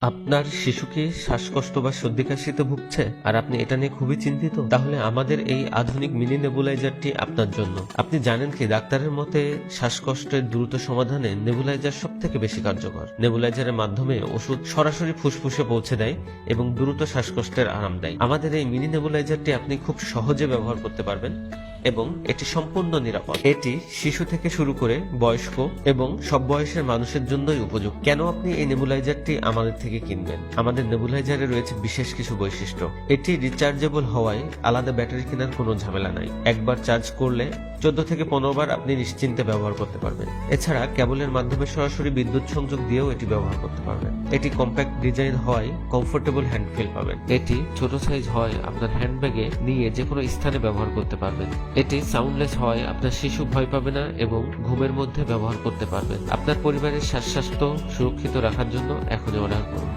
আপনার শিশুকে শ্বাসকষ্ট বা সর্দি কাশিতে ভুগছে আর আপনি এটা নিয়ে খুবই চিন্তিত, তাহলে আমাদের এই আধুনিক মিনি নেবুলাইজারটি আপনার জন্য। আপনি জানেন কি, ডাক্তারের মতে শ্বাসকষ্টের দ্রুত সমাধানে নেবুলাইজার সব থেকে বেশি কার্যকর। নেবুলাইজারের মাধ্যমে ওষুধ সরাসরি ফুসফুসে পৌঁছে দেয় এবং দ্রুত শ্বাসকষ্টের আরাম দেয়। আমাদের এই মিনি নেবুলাইজারটি আপনি খুব সহজে ব্যবহার করতে পারবেন এবং এটি সম্পূর্ণ নিরাপদ। এটি শিশু থেকে শুরু করে বয়স্ক এবং সব বয়সের মানুষের জন্যই উপযুক্ত। কেন আপনি এই নেবুলাইজারটি আমাদের থেকে কিনবেন? আমাদের নেবুলাইজারে রয়েছে বিশেষ কিছু বৈশিষ্ট্য। এটি রিচার্জেবল হওয়ায় আলাদা ব্যাটারি কেনার কোনো ঝামেলা নাই। একবার চার্জ করলে 14 থেকে 15 বার আপনি নিশ্চিন্তে ব্যবহার করতে পারবেন। এছাড়া কেবলের মাধ্যমে সরাসরি বিদ্যুৎ সংযোগ দিয়েও এটি ব্যবহার করতে পারবেন। এটি কম্প্যাক্ট ডিজাইন হওয়ায় কমফোর্টেবল হ্যান্ড ফিল পাবেন। এটি ছোট সাইজ হয় আপনার হ্যান্ডব্যাগে নিয়ে যে কোনো স্থানে ব্যবহার করতে পারবেন। এটি সাউন্ডলেস হয় আপনার শিশু ভয় পাবে না এবং ঘুমের মধ্যে ব্যবহার করতে পারবেন। আপনার পরিবারের স্বাস্থ্য সুরক্ষিত রাখার জন্য এখনই অর্ডার করুন।